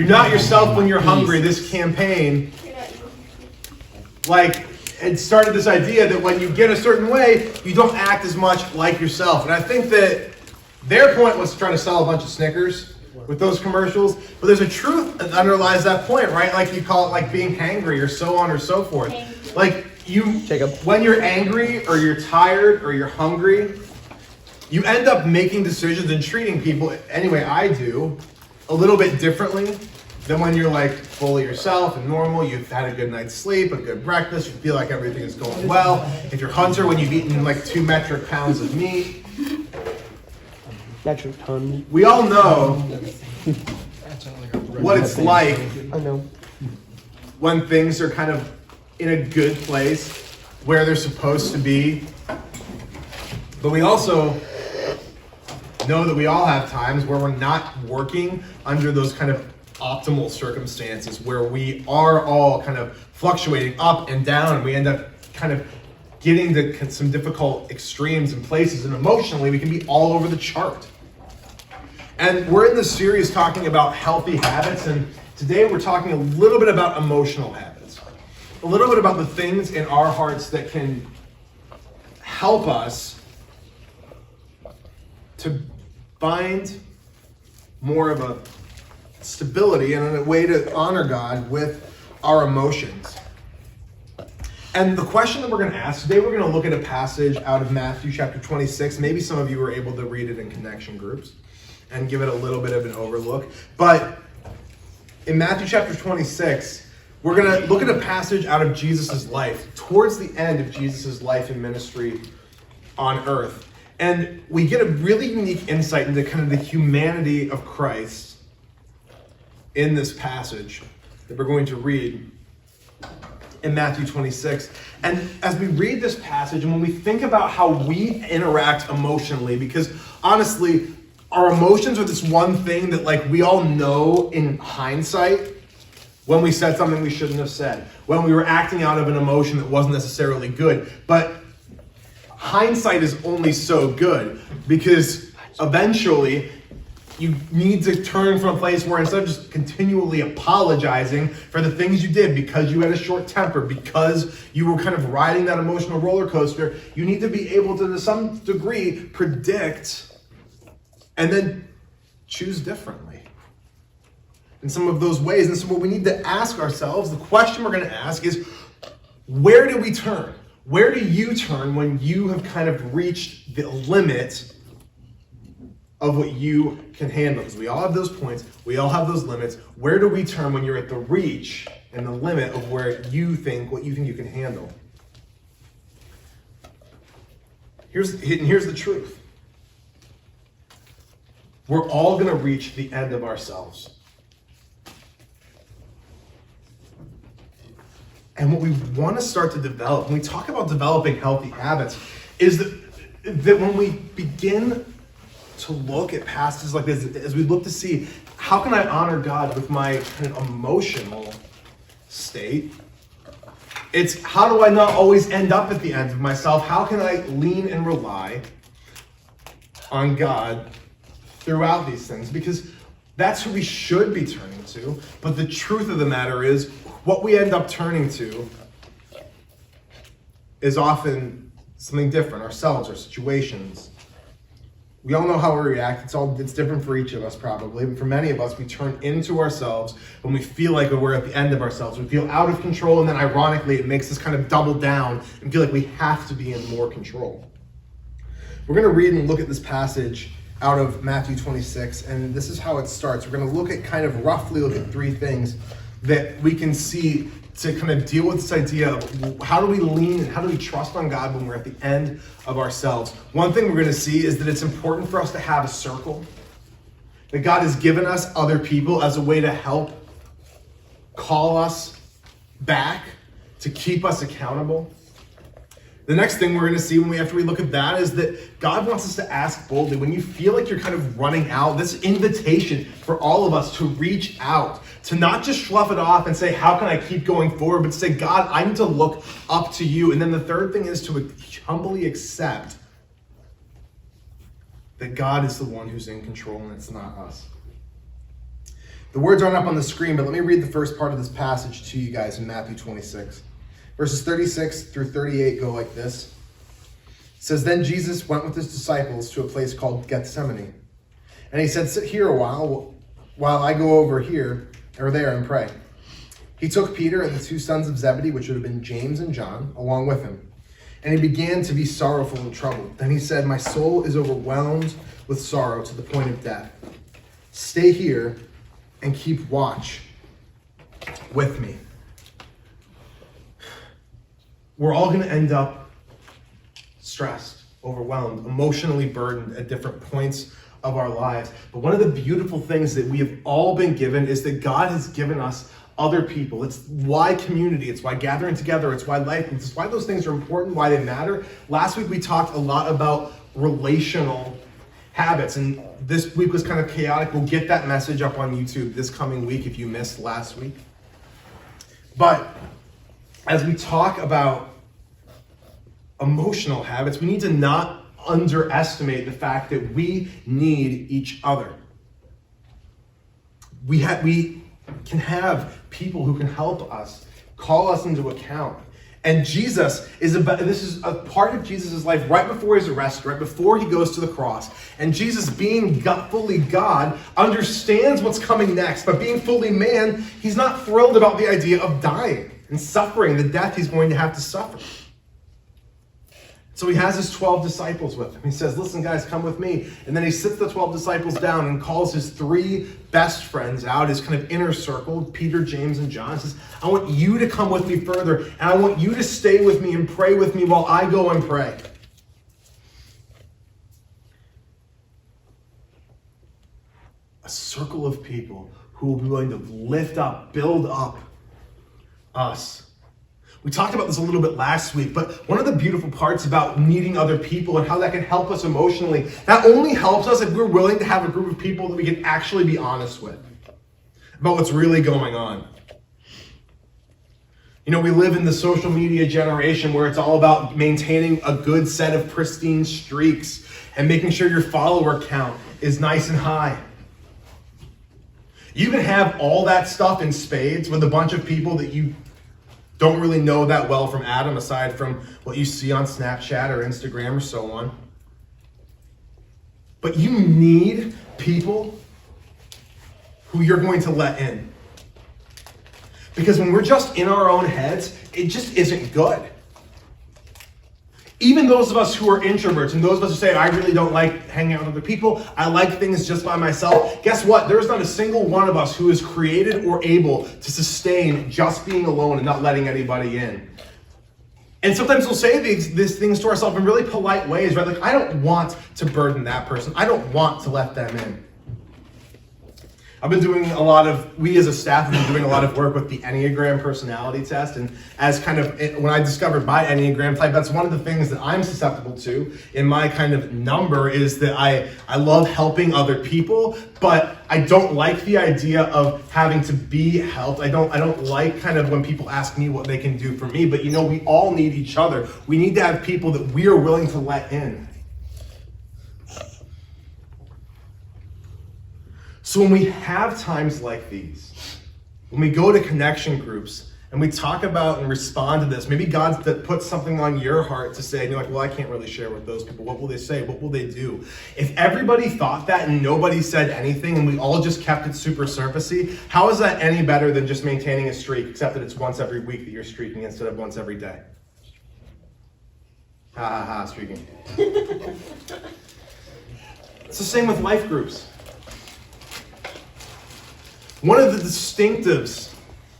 You're not yourself when you're hungry. This campaign, like, it started this idea that when you get a certain way, you don't act as much like yourself. And I think that their point was to try to sell a bunch of Snickers with those commercials. But there's a truth that underlies that point, right? Like you call it like being hangry or so on or so forth. Like when you're angry or you're tired or you're hungry, you end up making decisions and treating people, anyway I do, a little bit differently than when you're like fully yourself and normal. You've had a good night's sleep, a good breakfast, you feel like everything is going well. If you're Hunter, when you've eaten like 2 metric pounds of meat. Metric ton. We all know what it's like when things are kind of in a good place where they're supposed to be. But we also know that we all have times where we're not working under those kind of optimal circumstances, where we are all kind of fluctuating up and down, and we end up kind of getting to some difficult extremes and places, and emotionally we can be all over the chart. And we're in this series talking about healthy habits, and today we're talking a little bit about emotional habits, a little bit about the things in our hearts that can help us to find more of a stability and a way to honor God with our emotions. And the question that we're going to ask today, we're going to look at a passage out of Matthew chapter 26. Maybe some of you were able to read it in connection groups and give it a little bit of an overlook. But in Matthew chapter 26, we're going to look at a passage out of Jesus' life, towards the end of Jesus' life and ministry on earth. And we get a really unique insight into kind of the humanity of Christ in this passage that we're going to read in Matthew 26. And as we read this passage, and when we think about how we interact emotionally, because honestly, our emotions are this one thing that like we all know in hindsight when we said something we shouldn't have said, when we were acting out of an emotion that wasn't necessarily good. But hindsight is only so good, because eventually you need to turn from a place where instead of just continually apologizing for the things you did because you had a short temper, because you were kind of riding that emotional roller coaster, you need to be able to some degree predict and then choose differently in some of those ways. And so what we need to ask ourselves, the question we're going to ask is, where do we turn? Where do you turn when you have kind of reached the limit of what you can handle? Because we all have those points, we all have those limits. Where do we turn when you're at the reach and the limit of where you think, what you think you can handle? Here's the truth. We're all going to reach the end of ourselves. And what we want to start to develop, when we talk about developing healthy habits, is that when we begin to look at passages like this, as we look to see, how can I honor God with my kind of emotional state? It's how do I not always end up at the end of myself? How can I lean and rely on God throughout these things? Because that's who we should be turning to. But the truth of the matter is, what we end up turning to is often something different, ourselves, our situations. We all know how we react. It's different for each of us probably, but for many of us, we turn into ourselves when we feel like we're at the end of ourselves. We feel out of control, and then ironically, it makes us kind of double down and feel like we have to be in more control. We're going to read and look at this passage out of Matthew 26, and this is how it starts. We're going to look at roughly look at 3 things that we can see to kind of deal with this idea of how do we lean and how do we trust on God when we're at the end of ourselves. One thing we're going to see is that it's important for us to have a circle, that God has given us other people as a way to help call us back, to keep us accountable. The next thing we're going to see after we look at that is that God wants us to ask boldly. When you feel like you're kind of running out, this invitation for all of us to reach out, to not just slough it off and say, how can I keep going forward, but to say, God, I need to look up to you. And then the third thing is to humbly accept that God is the one who's in control and it's not us. The words aren't up on the screen, but let me read the first part of this passage to you guys in Matthew 26. Verses 36 through 38 go like this. It says, "Then Jesus went with his disciples to a place called Gethsemane. And he said, 'Sit here a while I go over here or there and pray.' He took Peter and the two sons of Zebedee, which would have been James and John, along with him. And he began to be sorrowful and troubled. Then he said, 'My soul is overwhelmed with sorrow to the point of death. Stay here and keep watch with me.'" We're all going to end up stressed, overwhelmed, emotionally burdened at different points of our lives. But one of the beautiful things that we have all been given is that God has given us other people. It's why community, it's why gathering together, it's why life, it's why those things are important, why they matter. Last week we talked a lot about relational habits, and this week was kind of chaotic. We'll get that message up on YouTube this coming week if you missed last week. But as we talk about emotional habits, we need to not underestimate the fact that we need each other. We can have people who can help us, call us into account. And this is a part of Jesus' life right before he's arrested, right before he goes to the cross. And Jesus, being fully God, understands what's coming next. But being fully man, he's not thrilled about the idea of dying and suffering, the death he's going to have to suffer. So he has his 12 disciples with him. He says, "Listen, guys, come with me." And then he sits the 12 disciples down and calls his 3 best friends out, his kind of inner circle, Peter, James, and John. He says, "I want you to come with me further, and I want you to stay with me and pray with me while I go and pray." A circle of people who will be willing to lift up, build up us. We talked about this a little bit last week, but one of the beautiful parts about meeting other people and how that can help us emotionally, that only helps us if we're willing to have a group of people that we can actually be honest with about what's really going on. You know, we live in the social media generation where it's all about maintaining a good set of pristine streaks and making sure your follower count is nice and high. You can have all that stuff in spades with a bunch of people that you don't really know that well from Adam, aside from what you see on Snapchat or Instagram or so on. But you need people who you're going to let in. Because when we're just in our own heads, it just isn't good. Even those of us who are introverts and those of us who say, "I really don't like hanging out with other people, I like things just by myself," guess what? There's not a single one of us who is created or able to sustain just being alone and not letting anybody in. And sometimes we'll say these things to ourselves in really polite ways, right? Like, I don't want to burden that person. I don't want to let them in. I've been doing we as a staff have been doing a lot of work with the Enneagram personality test. And as when I discovered my Enneagram type, that's one of the things that I'm susceptible to in my kind of number is that I love helping other people, but I don't like the idea of having to be helped. I don't like kind of when people ask me what they can do for me, but we all need each other. We need to have people that we are willing to let in. So when we have times like these, when we go to connection groups and we talk about and respond to this, maybe God's put something on your heart to say, and you're like, "Well, I can't really share with those people. What will they say? What will they do?" If everybody thought that and nobody said anything and we all just kept it super surfacey, how is that any better than just maintaining a streak, except that it's once every week that you're streaking instead of once every day? Ha ha ha, streaking. It's the same with life groups. One of the distinctives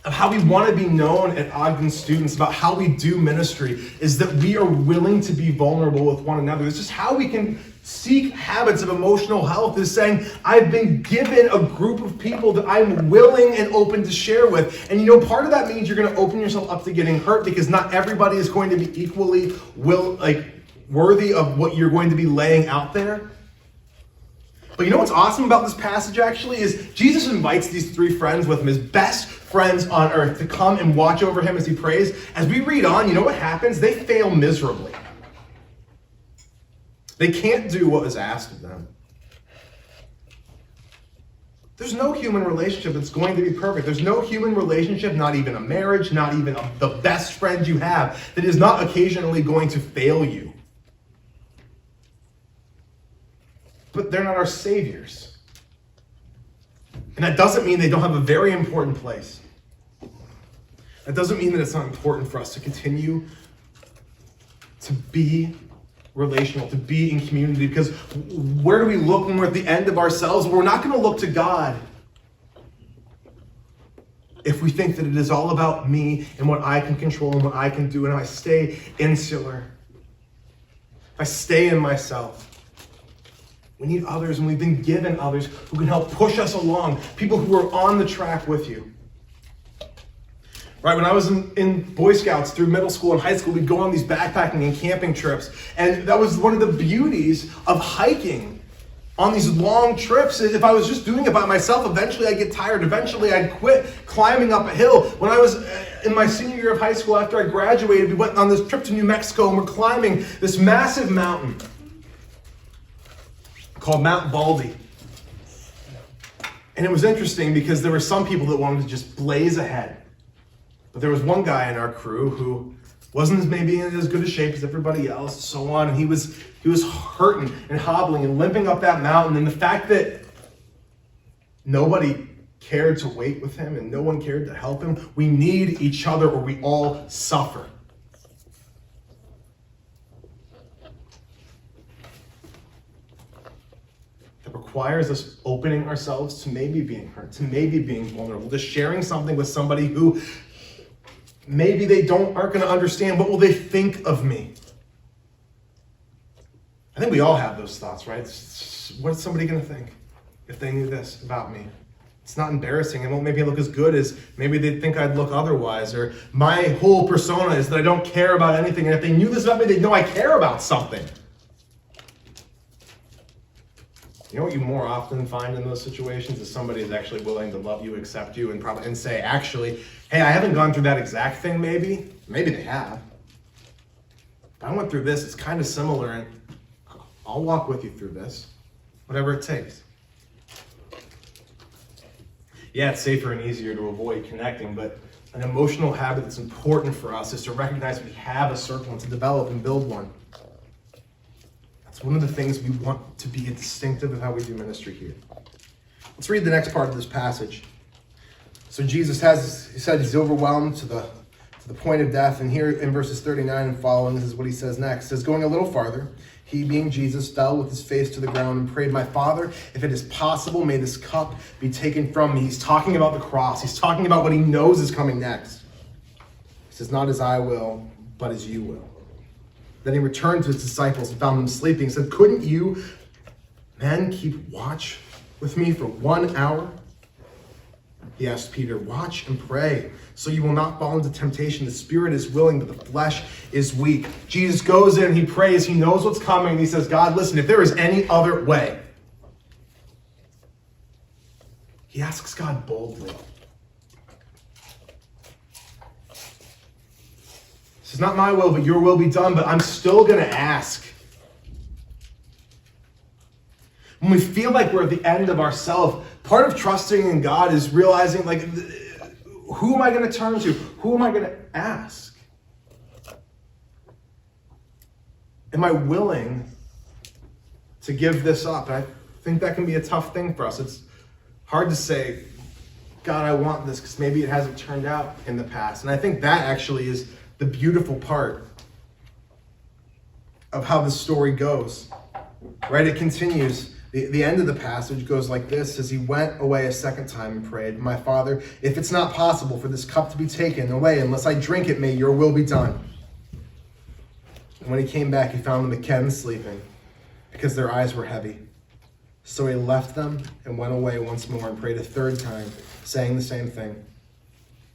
of how we want to be known at Ogden Students about how we do ministry is that we are willing to be vulnerable with one another. It's just how we can seek habits of emotional health, is saying, I've been given a group of people that I'm willing and open to share with. And part of that means you're going to open yourself up to getting hurt, because not everybody is going to be equally worthy of what you're going to be laying out there. But what's awesome about this passage actually is Jesus invites these 3 friends with him, his best friends on earth, to come and watch over him as he prays. As we read on, what happens? They fail miserably. They can't do what was asked of them. There's no human relationship that's going to be perfect. There's no human relationship, not even a marriage, not even the best friend you have, that is not occasionally going to fail you. But they're not our saviors. And that doesn't mean they don't have a very important place. That doesn't mean that it's not important for us to continue to be relational, to be in community, because where do we look when we're at the end of ourselves? We're not going to look to God if we think that it is all about me and what I can control and what I can do, and if I stay insular, if I stay in myself. We need others, and we've been given others who can help push us along, people who are on the track with you. Right, when I was in Boy Scouts through middle school and high school, we'd go on these backpacking and camping trips. And that was one of the beauties of hiking on these long trips. If I was just doing it by myself, eventually I'd get tired. Eventually I'd quit climbing up a hill. When I was in my senior year of high school, after I graduated, we went on this trip to New Mexico and we're climbing this massive mountain called Mount Baldy. And it was interesting because there were some people that wanted to just blaze ahead. But there was one guy in our crew who wasn't maybe in as good a shape as everybody else, and so on. And he was hurting and hobbling and limping up that mountain. And the fact that nobody cared to wait with him and no one cared to help him, we need each other or we all suffer. That requires us opening ourselves to maybe being hurt, to maybe being vulnerable, to sharing something with somebody who maybe they aren't going to understand. What will they think of me? I think we all have those thoughts, right? What is somebody going to think if they knew this about me? It's not embarrassing. It won't make me look as good as maybe they'd think I'd look otherwise. Or my whole persona is that I don't care about anything. And if they knew this about me, they'd know I care about something. You know what you more often find in those situations is somebody is actually willing to love you, accept you, and say, actually, hey, I haven't gone through that exact thing maybe. Maybe they have. But I went through this. It's kind of similar, and I'll walk with you through this, whatever it takes. Yeah, it's safer and easier to avoid connecting, but an emotional habit that's important for us is to recognize we have a circle and to develop and build one. It's one of the things we want to be distinctive of how we do ministry here. Let's read the next part of this passage. So Jesus he said he's overwhelmed to the point of death. And here in verses 39 and following, this is what he says next. It says, going a little farther, he, being Jesus, fell with his face to the ground and prayed, my Father, if it is possible, may this cup be taken from me. He's talking about the cross. He's talking about what he knows is coming next. He says, not as I will, but as you will. Then he returned to his disciples and found them sleeping. He said, couldn't you, men, keep watch with me for 1 hour? He asked Peter, watch and pray, so you will not fall into temptation. The spirit is willing, but the flesh is weak. Jesus goes in, he prays, he knows what's coming, and he says, God, listen, if there is any other way. He asks God boldly. This is not my will, but your will be done, but I'm still going to ask. When we feel like we're at the end of ourselves, part of trusting in God is realizing, like, who am I going to turn to? Who am I going to ask? Am I willing to give this up? And I think that can be a tough thing for us. It's hard to say, God, I want this, because maybe it hasn't turned out in the past. And I think that actually is the beautiful part of how the story goes, right? It continues. The end of the passage goes like this, as he went away a second time and prayed, my Father, if it's not possible for this cup to be taken away, unless I drink it, may your will be done. And when he came back, he found them again sleeping, because their eyes were heavy. So he left them and went away once more and prayed a third time, saying the same thing.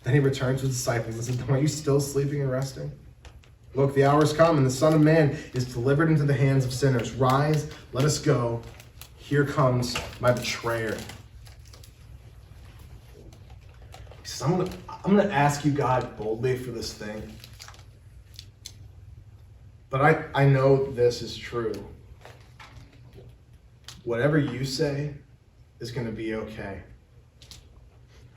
Then he returned to his disciples and said, are you still sleeping and resting? Look, the hour has come, and the Son of Man is delivered into the hands of sinners. Rise, let us go. Here comes my betrayer. He says, I'm going to ask you, God, boldly for this thing. But I know this is true. Whatever you say is going to be okay.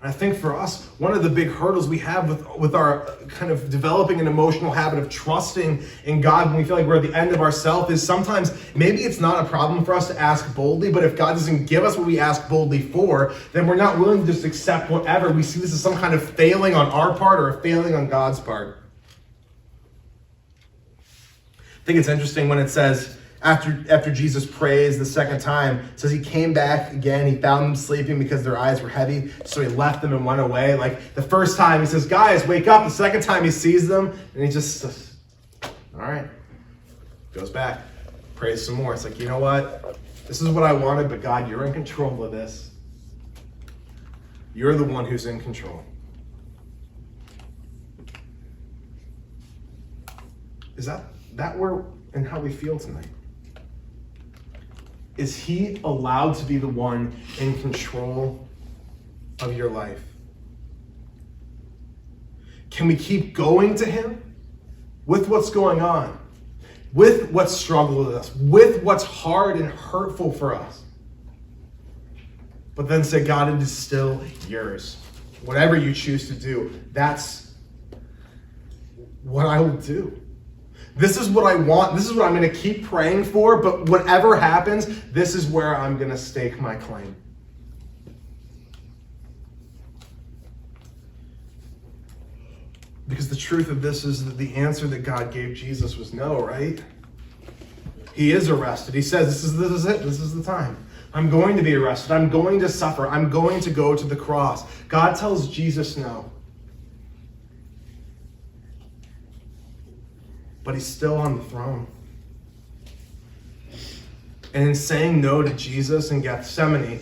And I think for us, one of the big hurdles we have with our kind of developing an emotional habit of trusting in God when we feel like we're at the end of ourselves is sometimes maybe it's not a problem for us to ask boldly, but if God doesn't give us what we ask boldly for, then we're not willing to just accept whatever. We see this as some kind of failing on our part or a failing on God's part. I think it's interesting when it says, after Jesus prays the second time, it says he came back again. He found them sleeping because their eyes were heavy. So he left them and went away. Like the first time he says, guys, wake up. The second time he sees them and he just says, all right. Goes back, prays some more. It's like, you know what? This is what I wanted, but God, you're in control of this. You're the one who's in control. Is that where and how we feel tonight? Is he allowed to be the one in control of your life? Can we keep going to him with what's going on, with what's struggled with us, with what's hard and hurtful for us? But then say, God, it is still yours. Whatever you choose to do, that's what I will do. This is what I want. This is what I'm going to keep praying for. But whatever happens, this is where I'm going to stake my claim. Because the truth of this is that the answer that God gave Jesus was no, right? He is arrested. He says, this is it. This is the time. I'm going to be arrested. I'm going to suffer. I'm going to go to the cross. God tells Jesus no. But he's still on the throne. And in saying no to Jesus in Gethsemane,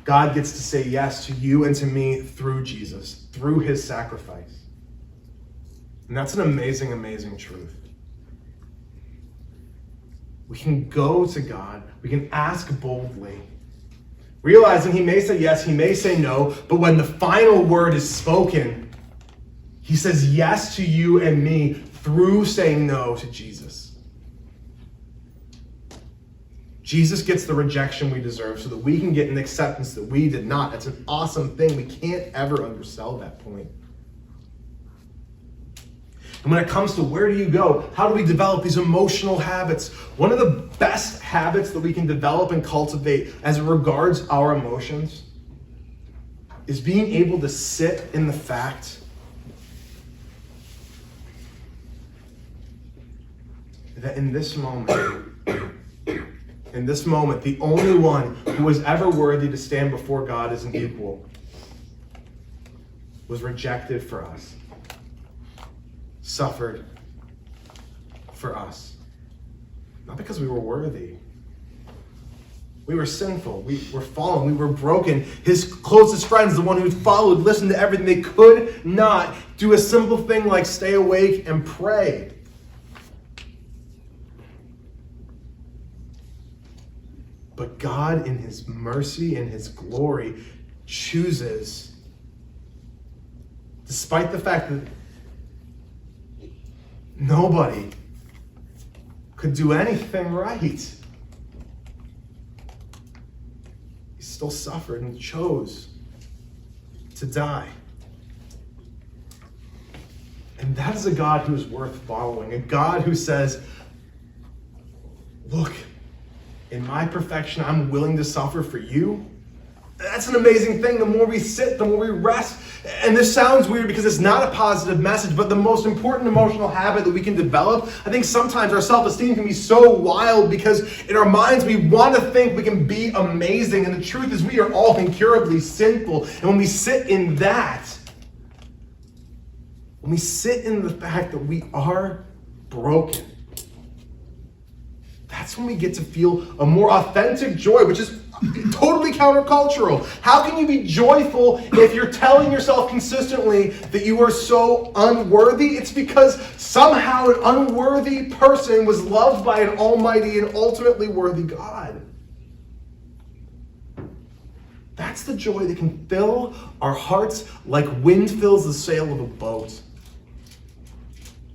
God gets to say yes to you and to me through Jesus, through his sacrifice. And that's an amazing, amazing truth. We can go to God, we can ask boldly, realizing he may say yes, he may say no, but when the final word is spoken, he says yes to you and me through saying no to Jesus. Jesus gets the rejection we deserve so that we can get an acceptance that we did not. That's an awesome thing. We can't ever undersell that point. And when it comes to where do you go, how do we develop these emotional habits? One of the best habits that we can develop and cultivate as it regards our emotions is being able to sit in the fact that in this moment, the only one who was ever worthy to stand before God as an equal was rejected for us, suffered for us. Not because we were worthy. We were sinful. We were fallen. We were broken. His closest friends, the one who followed, listened to everything, they could not do a simple thing like stay awake and pray. But God, in his mercy and his glory, chooses, despite the fact that nobody could do anything right, he still suffered and chose to die. And that is a God who is worth following, a God who says, look, in my perfection, I'm willing to suffer for you. That's an amazing thing. The more we sit, the more we rest. And this sounds weird because it's not a positive message, but the most important emotional habit that we can develop, I think sometimes our self-esteem can be so wild because in our minds we want to think we can be amazing. And the truth is we are all incurably sinful. And when we sit in that, when we sit in the fact that we are broken, that's when we get to feel a more authentic joy, which is totally countercultural. How can you be joyful if you're telling yourself consistently that you are so unworthy? It's because somehow an unworthy person was loved by an almighty and ultimately worthy God. That's the joy that can fill our hearts like wind fills the sail of a boat.